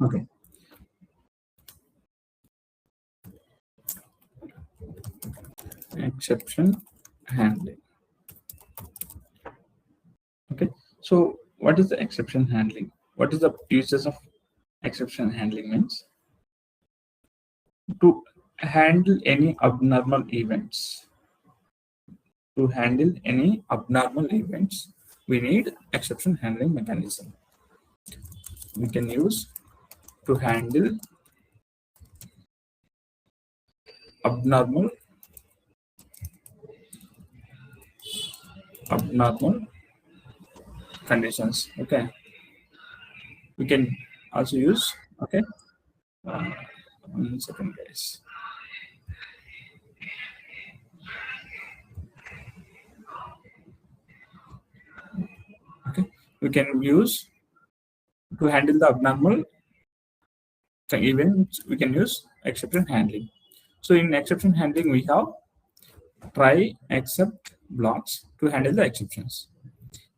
Okay. Exception handling. Okay. So what is the exception handling? What is the uses of exception handling means? To handle any abnormal events. To handle any abnormal events, we need exception handling mechanism. We can use to handle abnormal conditions. Okay, we can also use, okay, 1 second guys. Okay, we can use to handle the abnormal events, we can use exception handling. So in exception handling, we have try, except blocks to handle the exceptions.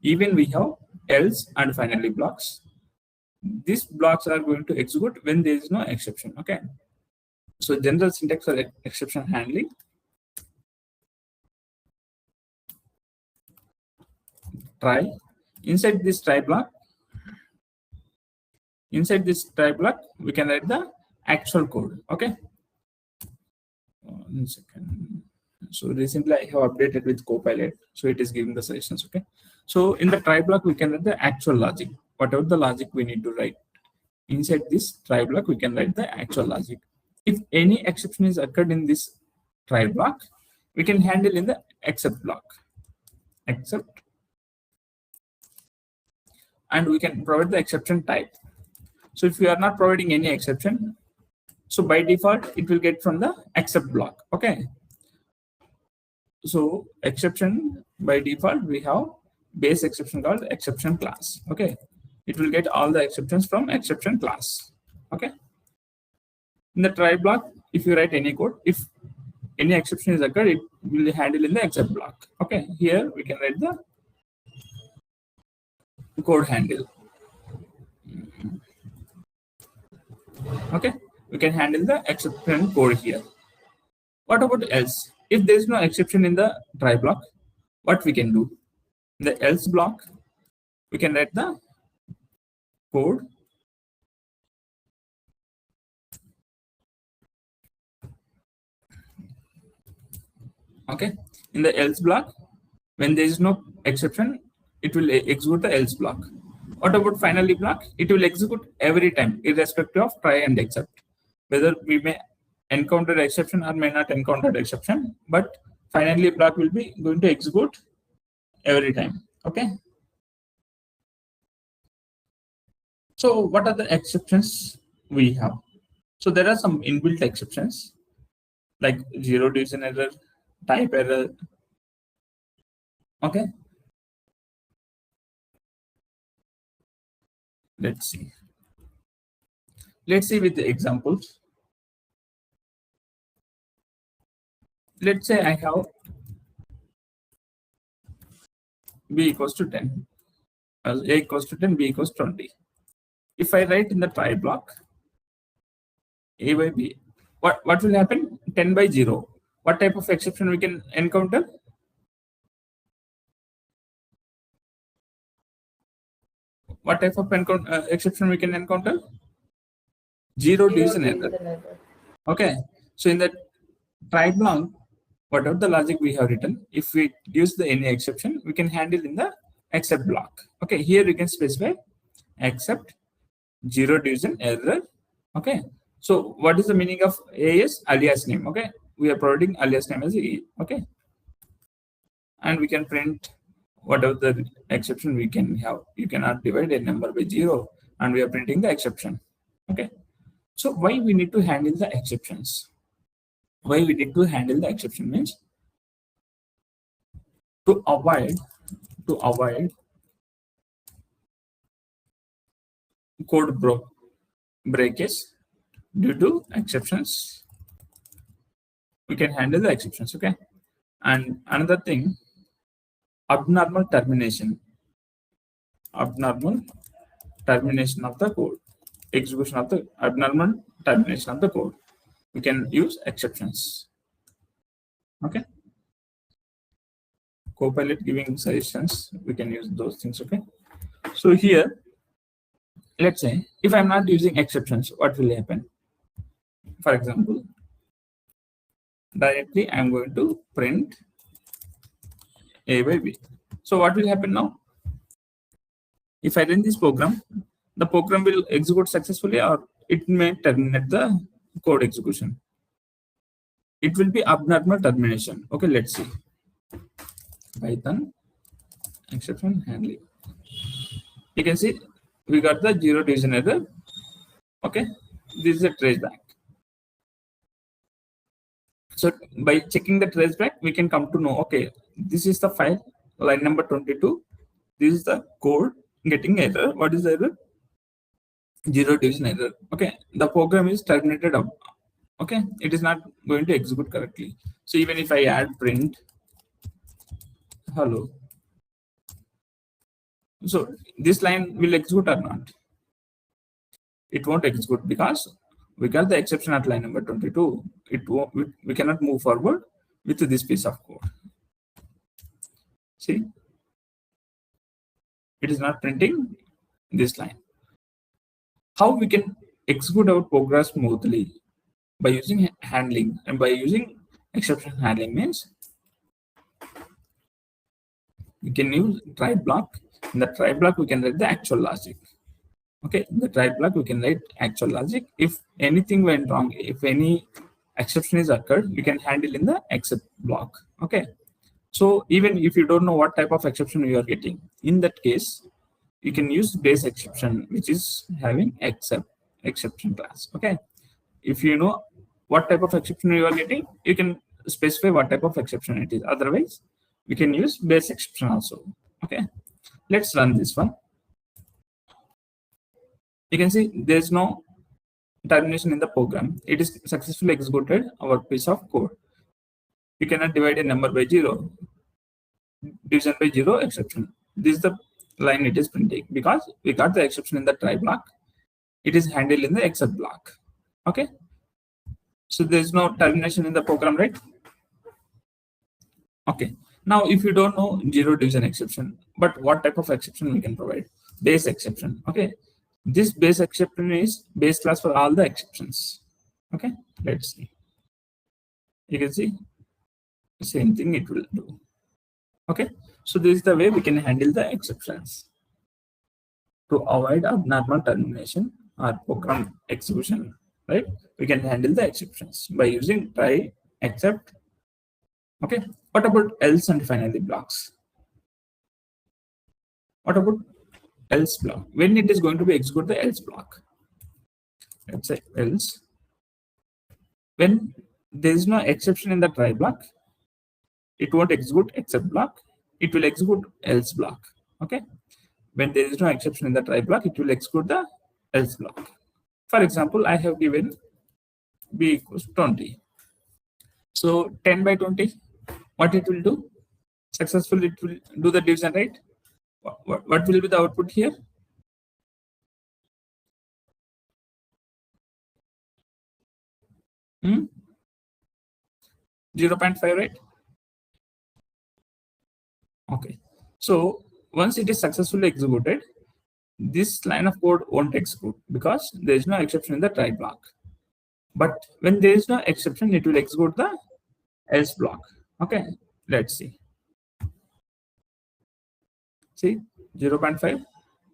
Even we have else and finally blocks. These blocks are going to execute when there is no exception. Okay. So general syntax for exception handling. Try. Inside this try block, we can write the actual code. Okay. 1 second. So recently I have updated with Copilot, so it is giving the suggestions. Okay. So in the try block, we can write the actual logic. Whatever the logic we need to write inside this try block, we can write the actual logic. If any exception is occurred in this try block, we can handle in the except block. Except, and we can provide the exception type. So if we are not providing any exception, so by default it will get from the except block. Okay. So exception by default, we have base exception called exception class. Okay. It will get all the exceptions from exception class. Okay. In the try block, if you write any code, if any exception is occurred, it will handle in the except block. Okay. Here we can write the code handle. Okay. We can handle the exception code here. What about else? If there is no exception in the try block, what we can do? In the else block, we can write the code okay. In the else block, when there is no exception, it will execute the else block. What about finally block? It will execute every time, irrespective of try and except. Whether we may encounter exception or may not encounter exception, but finally block will be going to execute every time. Okay. So what are the exceptions we have? So there are some inbuilt exceptions like zero division error, type error. Okay. Let's see with the examples. Let's say I have b equals to 10, a equals to 10, b equals 20. If I write in the try block a by b, what will happen? 10 by 0. What type of exception we can encounter? What type of exception we can encounter? Zero division error. Okay. So in the try block, whatever the logic we have written, if we use the any exception, we can handle in the except block. Okay. Here you can specify except zero division error. Okay. So what is the meaning of a is alias name? Okay. We are providing alias name as a. Okay. And we can print whatever the exception we can have. You cannot divide a number by 0, and we are printing the exception. Okay. So why we need to handle the exceptions? Why we need to handle the exception means to avoid code breakage due to exceptions. We can handle the exceptions. Okay. And another thing, abnormal termination of the code. execution of the abnormal termination of the code. We can use exceptions. Okay. Copilot giving suggestions, we can use those things. Okay. So here, let's say if I'm not using exceptions, what will happen? For example, directly I'm going to print A by B. So what will happen now? If I run this program, the program will execute successfully, or it may terminate the code execution. It will be abnormal termination. Okay, let's see. Python exception handling. You can see we got the 0 division error. Okay, this is a traceback. So by checking the traceback, we can come to know, okay, this is the file, line number 22. This is the code getting error. What is the error? 0 division error. Okay, the program is terminated up. Okay, it is not going to execute correctly. So even if I add print hello, so this line will execute or not? It won't execute because we got the exception at line number 22. It won't, we cannot move forward with this piece of code. See, it is not printing this line. How we can execute our program smoothly? By using handling, and by using exception handling means we can use try block. In the try block, we can write the actual logic. Okay, in the try block, we can write actual logic. If anything went wrong, if any exception is occurred, we can handle in the except block. Okay, so even if you don't know what type of exception you are getting, in that case, you can use base exception, which is having exception class. Okay, if you know what type of exception you are getting, you can specify what type of exception it is. Otherwise, we can use base exception also. Okay, let's run this one. You can see there is no termination in the program. It is successfully executed our piece of code. You cannot divide a number by 0. Division by 0 exception. This is the line it is printing because we got the exception in the try block. It is handled in the except block. Okay. So there is no termination in the program, right? Okay. Now, if you don't know 0 division exception, but what type of exception we can provide? Base exception. Okay. This base exception is base class for all the exceptions. Okay. Let's see. You can see the same thing it will do. Okay. So this is the way we can handle the exceptions to avoid abnormal termination or program execution. Right? We can handle the exceptions by using try, except. Okay. What about else and finally blocks? What about else block? When it is going to be execute the else block? Let's say else. When there is no exception in the try block, it won't execute except block. It will execute else block. Okay. When there is no exception in the try block, it will execute the else block. For example, I have given b equals 20. So 10 by 20, what it will do? Successfully, it will do the division, right? What will be the output here? Hmm? 0.5, right? Okay. So once it is successfully executed, this line of code won't execute because there is no exception in the try block. But when there is no exception, it will execute the else block. Okay, let's see. See, 0.5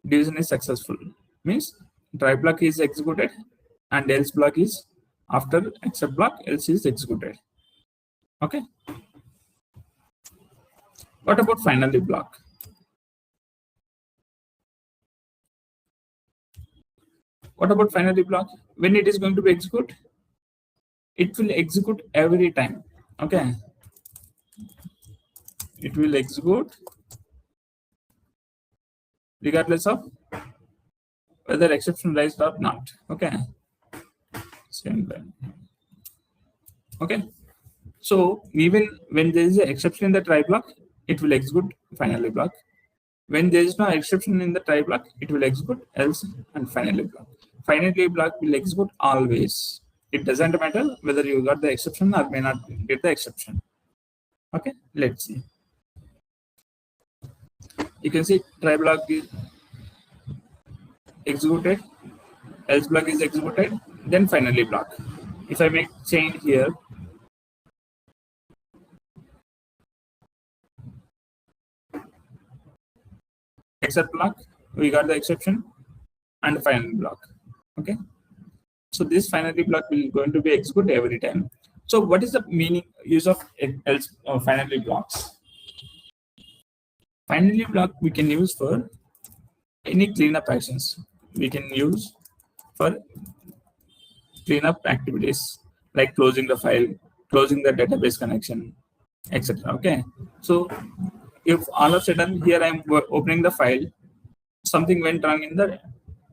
division is successful. Means try block is executed and else block is after except block, else is executed. Okay. What about finally block? What about finally block? When it is going to be executed, it will execute every time. Okay. It will execute regardless of whether exception raised or not. Okay. Same line. Okay. So even when there is an exception in the try block, it will execute finally block. When there is no exception in the try block, it will execute else and finally block. finally block will execute always. It doesn't matter whether you got the exception or may not get the exception. Okay, let's see. You can see try block is executed, else block is executed, then finally block. If I make change here, except block, we got the exception, and final block. Okay, so this finally block will going to be executed every time. So what is the meaning use of else finally blocks? Finally block we can use for any cleanup actions. We can use for cleanup activities like closing the file, closing the database connection, etc. Okay, so if all of a sudden here I am opening the file, something went wrong in the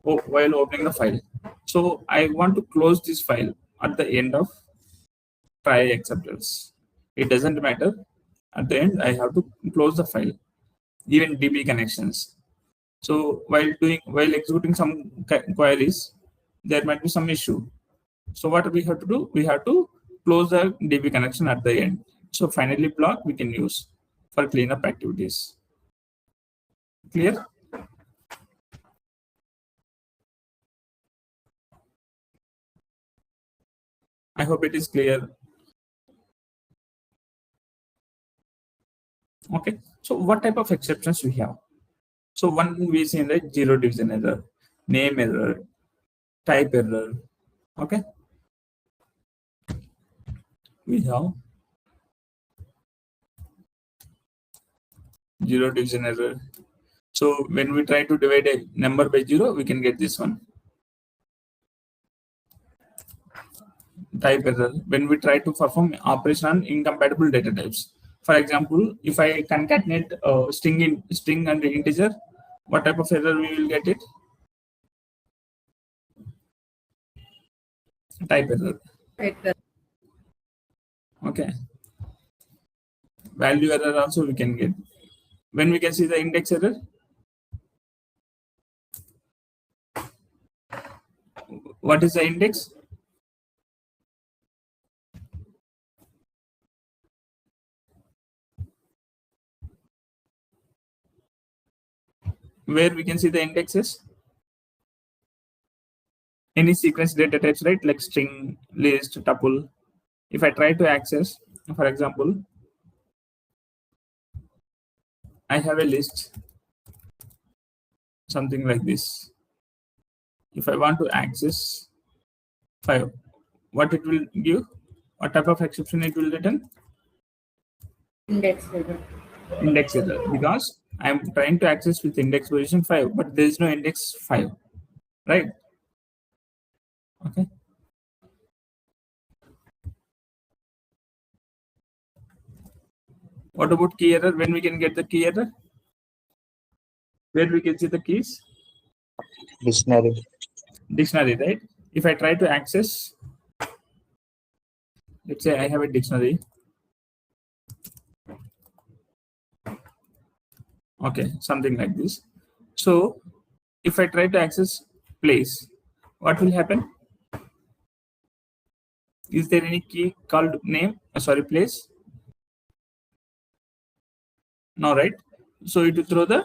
while opening the file. So I want to close this file at the end of try except else. It doesn't matter. At the end, I have to close the file, even DB connections. So while executing some queries, there might be some issue. So what we have to do? We have to close the DB connection at the end. So finally block we can use for cleanup activities. Clear? I hope it is clear. Okay, so what type of exceptions we have? So one we see in the zero division error, name error, type error. Okay, we have zero division error. So when we try to divide a number by 0, we can get this one. Type error, when we try to perform operation on incompatible data types. For example, if I concatenate string and integer, what type of error we will get it? Type error. Okay. Value error also we can get. When we can see the index error? What is the index? Where we can see the indexes? Any sequence data types, right? Like string, list, tuple. If I try to access, for example, I have a list, something like this. If I want to access 5, what it will give? What type of exception it will return? Index error. Index error, because I am trying to access with index position 5, but there is no index 5, right? Okay. What about key error? When we can get the key error? Where we can see the keys? Dictionary. Dictionary, right? If I try to access, let's say I have a dictionary. Okay, something like this. So if I try to access place, what will happen? Is there any key called name? Sorry, place? No, right? So it will throw the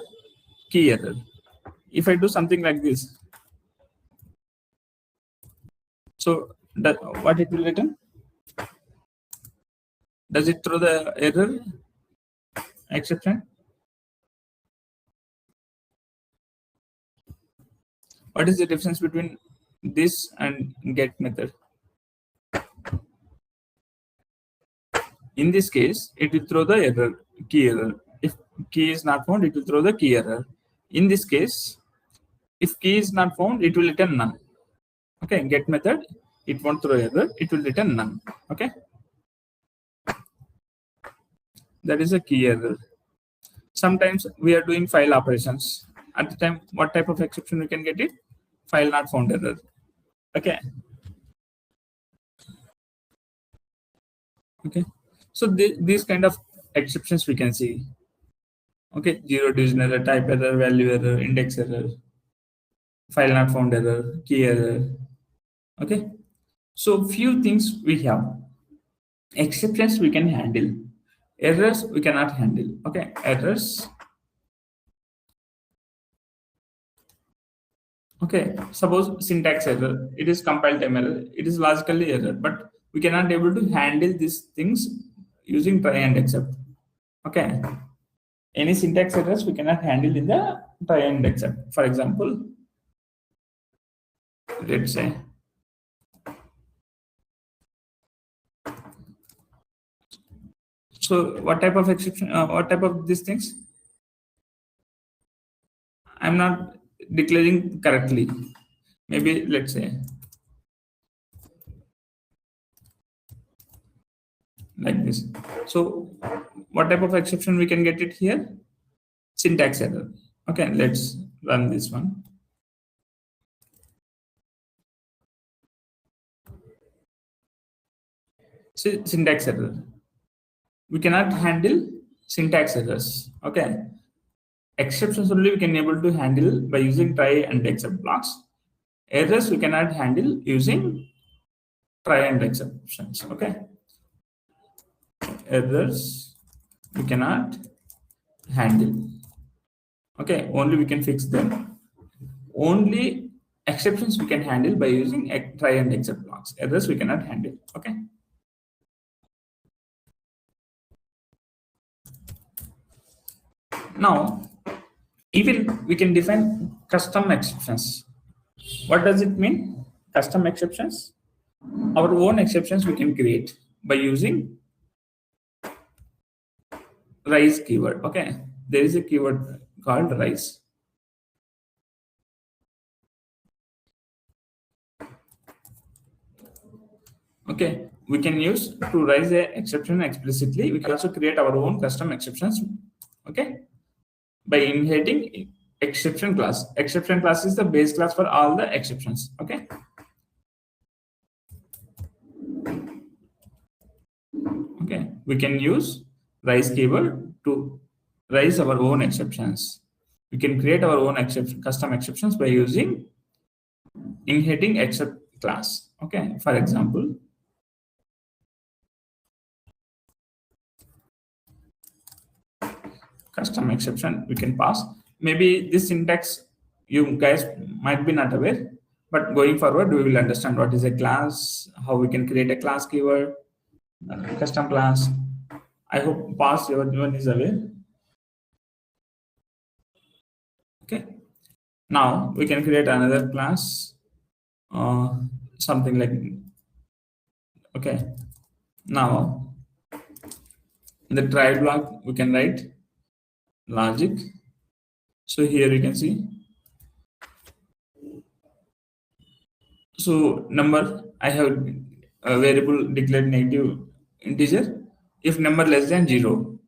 key error. If I do something like this, so what it will return? Does it throw the error exception? What is the difference between this and get method? In this case, it will throw the error, key error. If key is not found, it will throw the key error. In this case, if key is not found, it will return none. Okay, get method, it won't throw error, it will return none. Okay, that is a key error. Sometimes we are doing file operations. At the time, what type of exception we can get it? File not found error. Okay. Okay. So these kind of exceptions we can see. Okay, zero division error, type error, value error, index error. file not found error, key error. Okay, so few things we have. Exceptions we can handle, errors we cannot handle. Okay, errors. Okay, suppose syntax error, it is compile time error, it is logically error, but we cannot able to handle these things using try and except. Okay, any syntax errors we cannot handle in the try and except. For example, let's say so what type of exception, what type of these things I'm not declaring correctly. Maybe let's say like this. So what type of exception we can get it here? Syntax error. Okay, let's run this one. Syntax error. We cannot handle syntax errors. Okay, exceptions only we can able to handle by using try and except blocks. Errors we cannot handle using try and exceptions. Okay, errors we cannot handle. Okay, only we can fix them. Only exceptions we can handle by using try and except blocks. Errors we cannot handle. Okay. Now, even we can define custom exceptions. What does it mean? Custom exceptions. Our own exceptions we can create by using rise keyword. Okay, there is a keyword called rise. Okay, we can use to raise a exception explicitly. We can also create our own custom exceptions. Okay, by inheriting exception class. Exception class is the base class for all the exceptions. Okay. Okay, we can use rise keyword to raise our own exceptions. We can create our own custom exceptions by using inheriting except class. Okay, for example, custom exception we can pass. Maybe this syntax you guys might be not aware, but going forward we will understand what is a class, how we can create a class keyword, custom class. I hope past everyone is aware. Okay, now we can create another class, something like, okay, now in the try block we can write logic. So here you can see, so number, I have a variable declared negative integer. If number less than 0,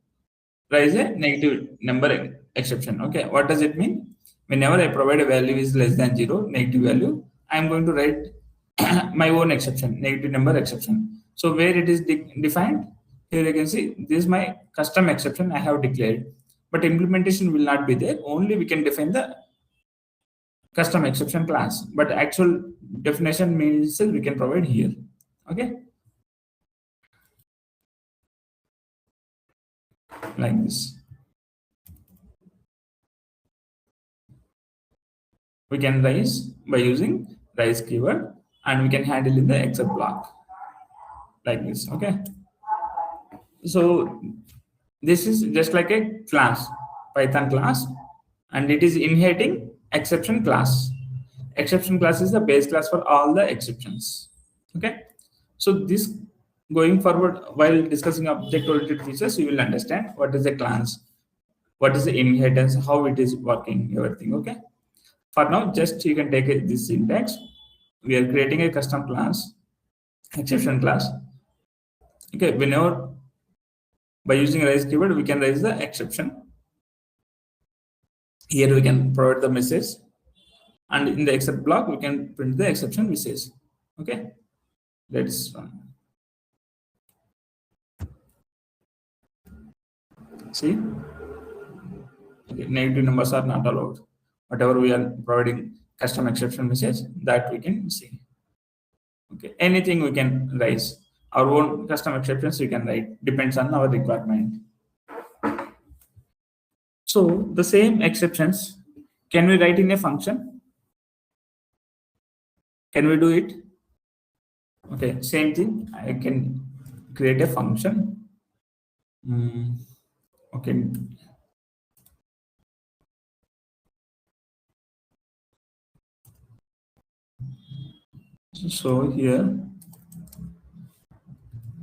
raise a negative number exception. Okay, what does it mean? Whenever I provide a value is less than 0, negative value, I am going to write my own exception, negative number exception. So where it is defined, here you can see this is my custom exception I have declared, but implementation will not be there. Only we can define the custom exception class, but actual definition means we can provide here. Okay, like this. We can raise by using raise keyword, and we can handle in the except block like this. Okay, so this is just like a class, Python class, and it is inheriting exception class. Exception class is the base class for all the exceptions. Okay, so this going forward, while discussing object oriented features, you will understand what is a class, what is the inheritance, how it is working, everything. Okay, for now just you can take this syntax. We are creating a custom class, exception class. Okay, whenever by using raise keyword we can raise the exception. Here we can provide the message, and in the except block we can print the exception message. Okay, let's run. See, okay, negative numbers are not allowed. Whatever we are providing custom exception message that we can see. Okay, anything we can raise. Our own custom exceptions we can write, depends on our requirement. So the same exceptions, can we write in a function? Can we do it? Okay, same thing. I can create a function. Okay. So here,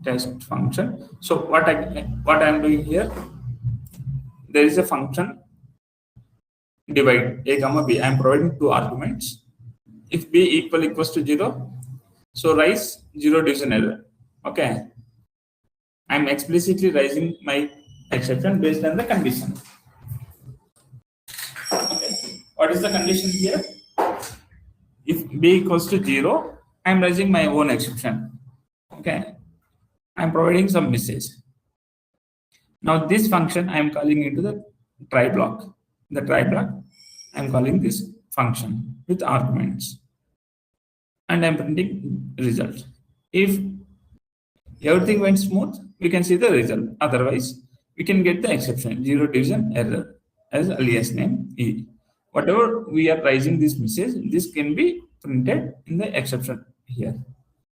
test function. So what I'm doing here, there is a function divide a comma b. I'm providing two arguments. If b equals to 0, so raise 0 division error. Okay, I'm explicitly raising my exception based on the condition. Okay. What is the condition here? If b equals to 0, I'm raising my own exception. Okay, I'm providing some message. Now this function I'm calling into the try block. The try block, I'm calling this function with arguments, and I'm printing result. If everything went smooth, we can see the result. Otherwise, we can get the exception 0 division error as alias name E. Whatever we are raising this message, this can be printed in the exception here.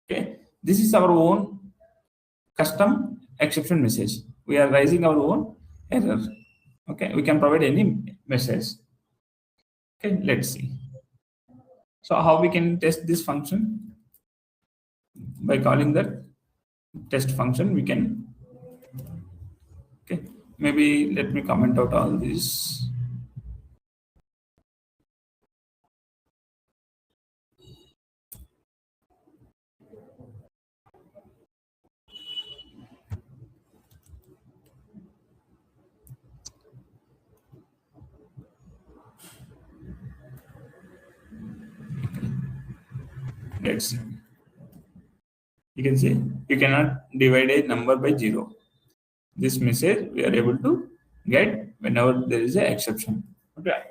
Okay, this is our own custom exception message. We are raising our own error. Okay, we can provide any message. Okay, let's see. So how we can test this function? By calling that test function, we can. Okay, maybe let me comment out all this. Let's see. You can see you cannot divide a number by 0. This message we are able to get whenever there is an exception. Okay.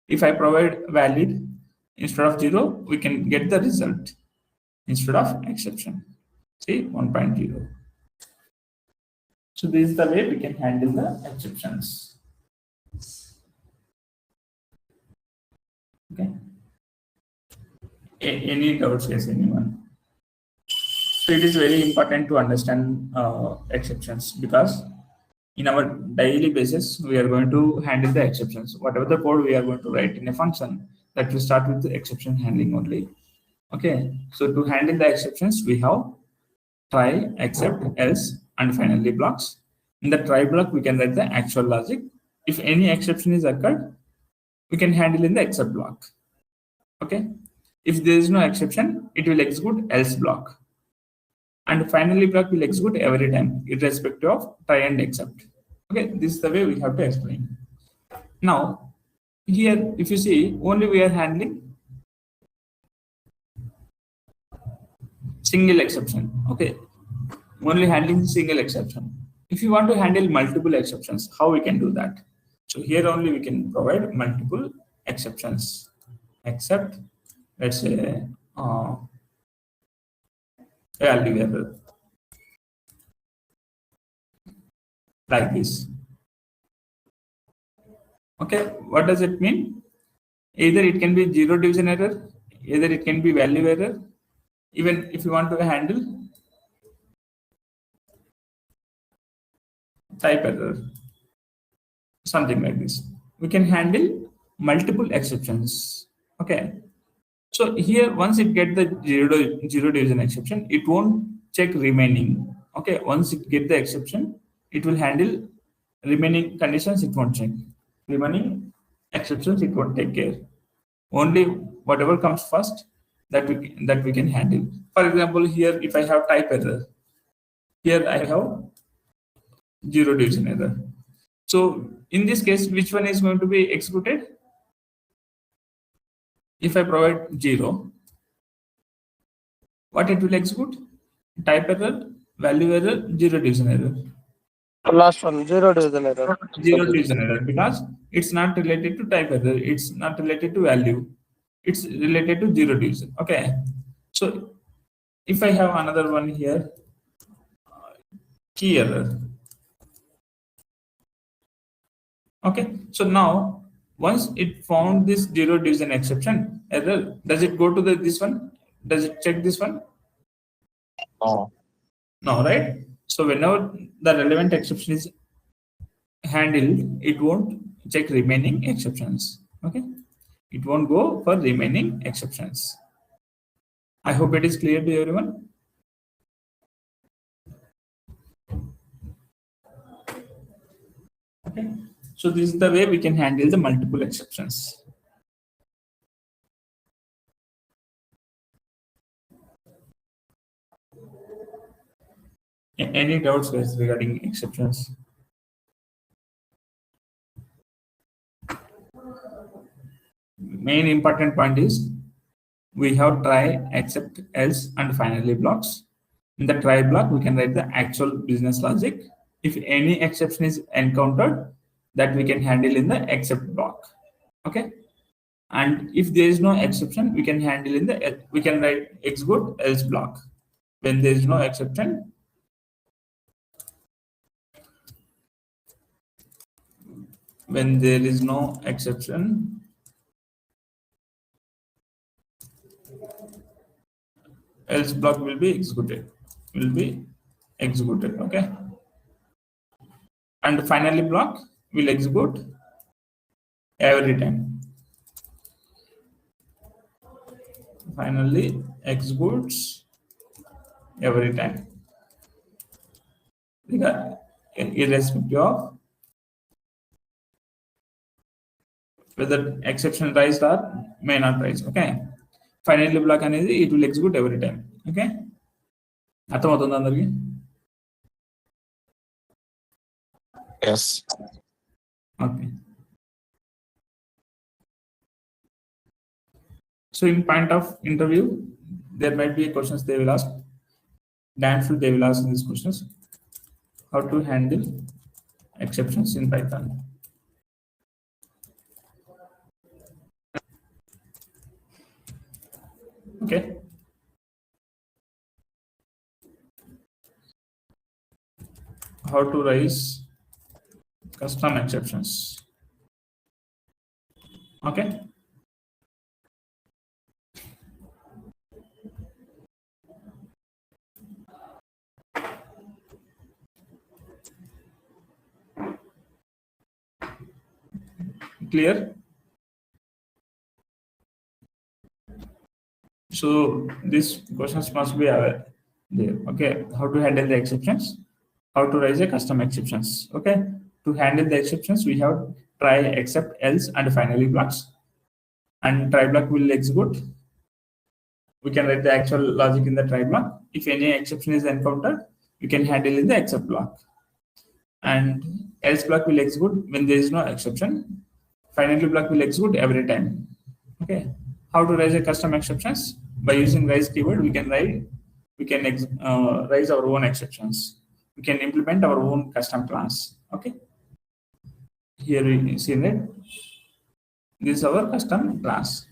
If I provide valid instead of 0, we can get the result instead of exception. See 1.0. So this is the way we can handle the exceptions. Okay. Any doubts, yes, anyone? So it is very important to understand exceptions, because in our daily basis, we are going to handle the exceptions. Whatever the code we are going to write in a function, that will start with the exception handling only. Okay, so to handle the exceptions, we have try, except, else, and finally blocks. In the try block, we can write the actual logic. If any exception is occurred, we can handle in the except block. Okay, if there is no exception, it will execute else block. And finally block will execute every time, irrespective of try and except. Okay, this is the way we have to explain. Now, here, if you see, only we are handling single exception. Okay, only handling single exception. If you want to handle multiple exceptions, how we can do that? So here only we can provide multiple exceptions, except, let's say, value error, like this. Okay, what does it mean? Either it can be 0 division error, either it can be value error. Even if you want to handle type error, something like this, we can handle multiple exceptions. Okay, so here once it get the 0 division exception, it won't check remaining. Okay, once it get the exception, it will handle remaining conditions. It won't check remaining exceptions. It won't take care. Only whatever comes first, that we can handle. For example, here if I have type error, here I have 0 division error. So in this case, which one is going to be executed? If I provide 0, what it will execute? Type error, value error, 0 division error. Last one, 0 division error. 0 division error, because it's not related to type error, it's not related to value. it's related to zero division. Okay, so if I have another one here, key error. Okay, so now once it found this zero division exception error, does it go to this one? Does it check this one? No. No, right? So whenever the relevant exception is handled, it won't check remaining exceptions. Okay, it won't go for remaining exceptions. I hope it is clear to everyone. Okay, so this is the way we can handle the multiple exceptions. Any doubts guys regarding exceptions? Main important point is we have try, except, else, and finally blocks. In the try block, we can write the actual business logic. If any exception is encountered, that we can handle in the except block. Okay, and if there is no exception, we can handle in the we can write execute else block. When there is no exception, when there is no exception, else block will be executed. Okay, and finally block will execute every time. Finally executes every time, irrespective of whether exception rise or may not rise. Okay, finally block అనేది it will execute every time. Okay, అర్థమవుతుందా అందరికి? Yes. Okay. So in point of interview, there might be questions they will ask. Damn sure they will ask these questions. How to handle exceptions in Python. Okay. How to raise custom exceptions. Okay. Clear? So these questions must be aware there. Okay, how to handle the exceptions, how to raise a custom exceptions. Okay, to handle the exceptions, we have try, except, else, and finally blocks. And try block will execute. We can write the actual logic in the try block. If any exception is encountered, we can handle in the except block. And else block will execute when there is no exception. Finally block will execute every time. Okay, how to raise a custom exceptions? By using raise keyword, we can raise our own exceptions. We can implement our own custom class. Okay, here we see that this is our custom class.